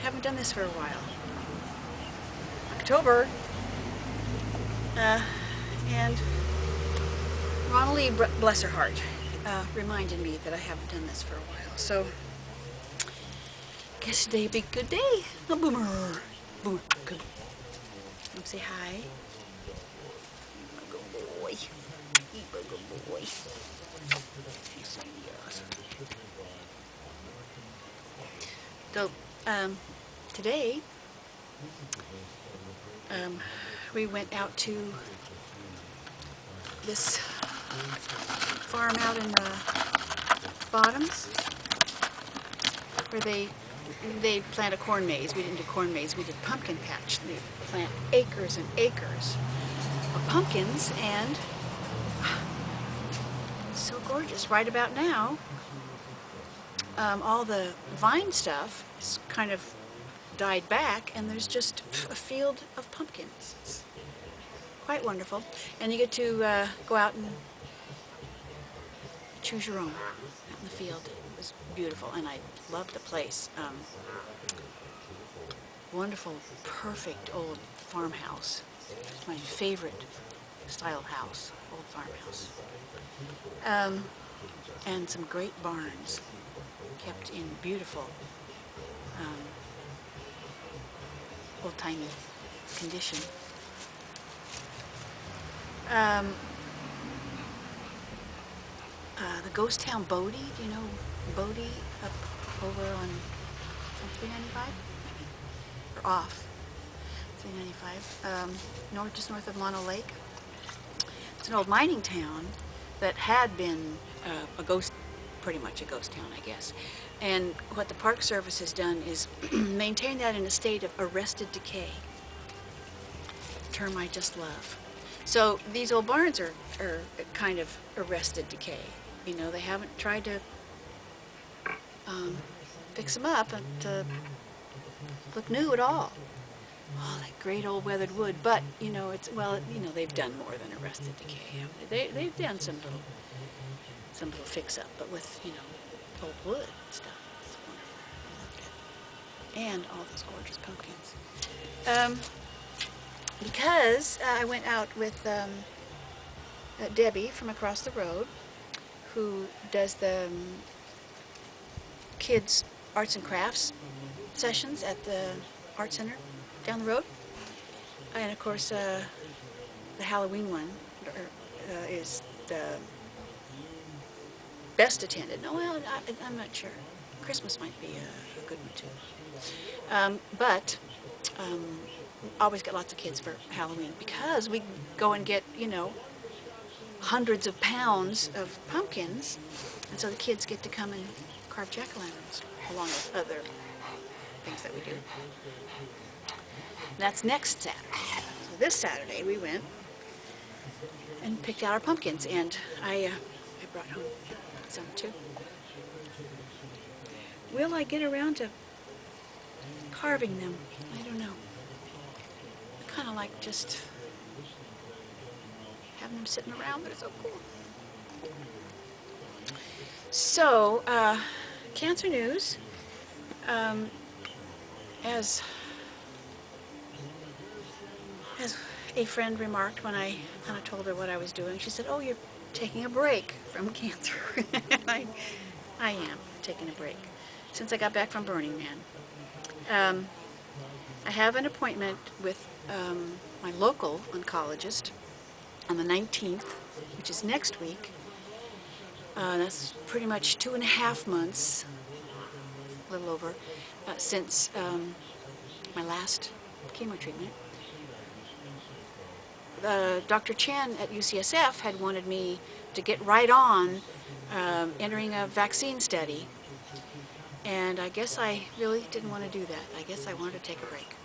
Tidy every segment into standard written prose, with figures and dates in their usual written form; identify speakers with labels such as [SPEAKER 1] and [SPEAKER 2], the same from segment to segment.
[SPEAKER 1] Haven't done this for a while. October, and Ronald bless her heart, reminded me that I haven't done this for a while. So, guess today be a good day. A boomer. Boomer. Good. Come say hi. Good boy. Good boy. Yes, yes. So, today, we went out to this farm out in the Bottoms, where they plant a corn maze. We didn't do corn maze, we did pumpkin patch. They plant acres and acres of pumpkins, and it's so gorgeous. Right about now, all the vine stuff is kind of died back, and there's just a field of pumpkins. It's quite wonderful, and you get to go out and choose your own out in the field. It was beautiful, and I loved the place. Wonderful, perfect old farmhouse. It's my favorite style house, old farmhouse. And some great barns kept in beautiful, old-timey condition. The ghost town Bodie, do you know Bodie up over on 395? Or off 395, just north of Mono Lake. It's an old mining town that had been pretty much a ghost town, I guess. And what the Park Service has done is maintain that in a state of arrested decay. A term I just love. So these old barns are kind of arrested decay. You know, they haven't tried to fix them up and to look new at all. Oh, that great old weathered wood. But you know, they've done more than arrested decay. They've done some little fix up, but with old wood and stuff. It's wonderful. I loved it. And all those gorgeous pumpkins. Because I went out with Debbie from across the road, who does the kids' arts and crafts sessions at the art center down the road. And of course, the Halloween one is the best attended. No, well, I'm not sure. Christmas might be a good one too. But always get lots of kids for Halloween, because we go and get, hundreds of pounds of pumpkins, and so the kids get to come and carve jack-o'-lanterns along with other things that we do. And that's next Saturday. So this Saturday we went and picked out our pumpkins, and I brought home some too. Will I get around to carving them? I don't know. I kind of like just having them sitting around. They're so cool. So, cancer news. As a friend remarked when I kind of told her what I was doing, she said, "Oh, you're taking a break from cancer." And I am taking a break since I got back from Burning Man. I have an appointment with my local oncologist on the 19th, which is next week. That's pretty much 2.5 months, a little over, since my last chemo treatment. Dr. Chen at UCSF had wanted me to get right on entering a vaccine study, and I guess I really didn't want to do that. I guess I wanted to take a break.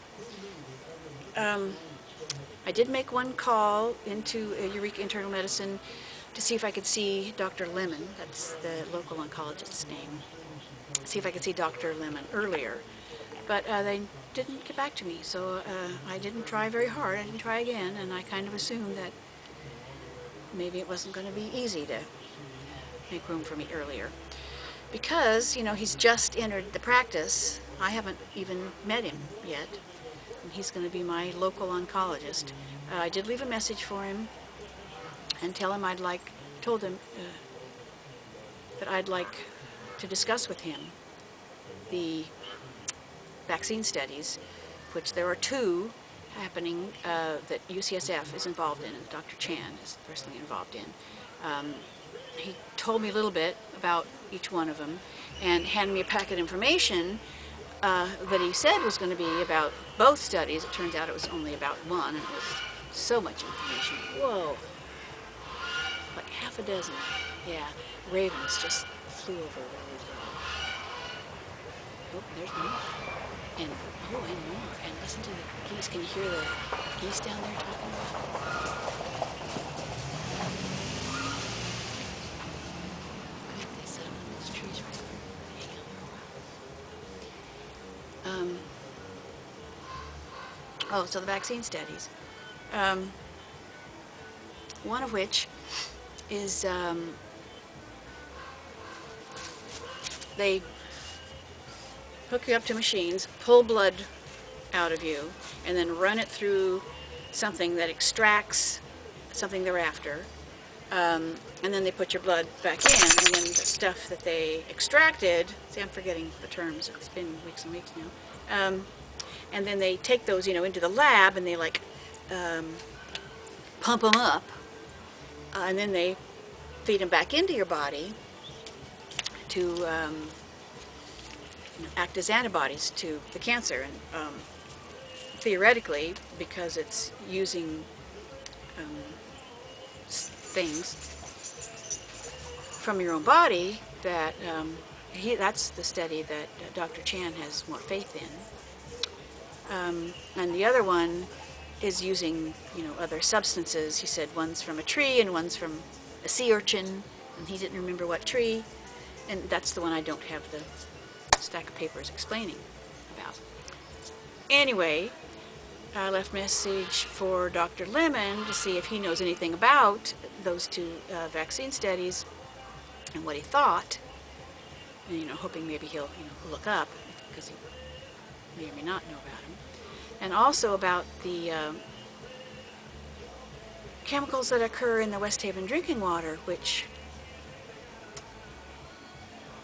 [SPEAKER 1] I did make one call into Eureka Internal Medicine to see if I could see Dr. Lemon, that's the local oncologist's name, see if I could see Dr. Lemon earlier. But they didn't get back to me, so I didn't try very hard. I didn't try again, and I kind of assumed that maybe it wasn't going to be easy to make room for me earlier. Because, he's just entered the practice I haven't even met him yet. And he's going to be my local oncologist. I did leave a message for him and told him that I'd like to discuss with him the vaccine studies, which there are two happening that UCSF is involved in, and Dr. Chan is personally involved in. He told me a little bit about each one of them and handed me a packet of information that he said was going to be about both studies. It turns out it was only about one, and it was so much information. Whoa. Like half a dozen. Yeah, ravens just flew over where we live. Oh, there's more. And more. And listen to the geese. Can you hear the geese down there talking about it? Good, they settled in those trees right there. Hang out for a while. Oh, so the vaccine studies. One of which is they hook you up to machines, pull blood out of you, and then run it through something that extracts something they're after. And then they put your blood back in, and then the stuff that they extracted, see, I'm forgetting the terms, it's been weeks and weeks now, and then they take those, into the lab, and they like pump them up, and then they feed them back into your body to act as antibodies to the cancer. And theoretically, because it's using things from your own body, that's the study that Dr. Chan has more faith in. And the other one is using, other substances. He said one's from a tree and one's from a sea urchin, and he didn't remember what tree. And that's the one I don't have the stack of papers explaining about. Anyway, I left a message for Dr. Lemon to see if he knows anything about those two vaccine studies and what he thought, and hoping maybe he'll look up, because he may or may not know about them, and also about the chemicals that occur in the West Haven drinking water, which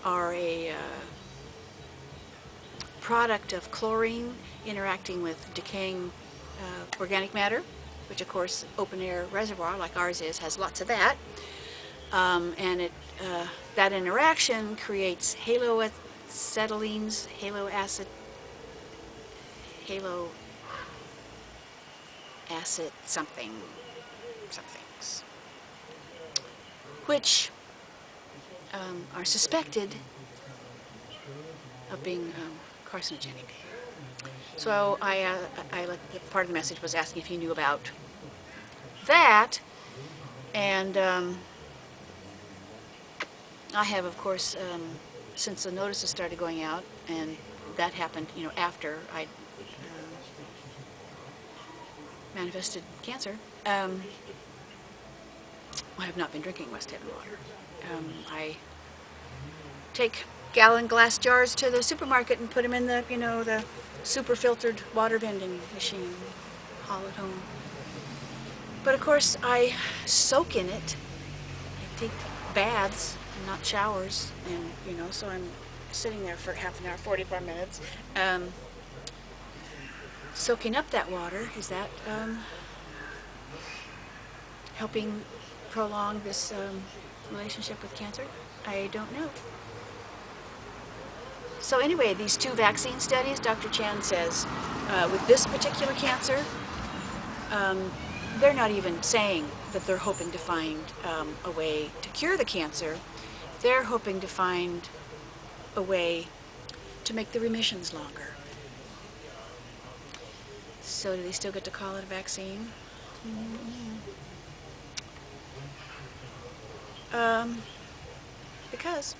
[SPEAKER 1] are a product of chlorine interacting with decaying organic matter, which of course open-air reservoir like ours has lots of that, and that interaction creates haloacetylenes, halo acid somethings, which are suspected of being carcinogenic. So part of the message was asking if he knew about that, and I have, of course, since the notices started going out, and that happened, after I manifested cancer, I have not been drinking West Haven water. I take gallon glass jars to the supermarket and put them in the, the super filtered water vending machine, haul it home. But of course, I soak in it. I take baths, not showers, and so I'm sitting there for half an hour, 45 minutes, soaking up that water. Is that helping prolong this relationship with cancer? I don't know. So anyway, these two vaccine studies, Dr. Chan says, with this particular cancer, they're not even saying that they're hoping to find a way to cure the cancer. They're hoping to find a way to make the remissions longer. So do they still get to call it a vaccine? Because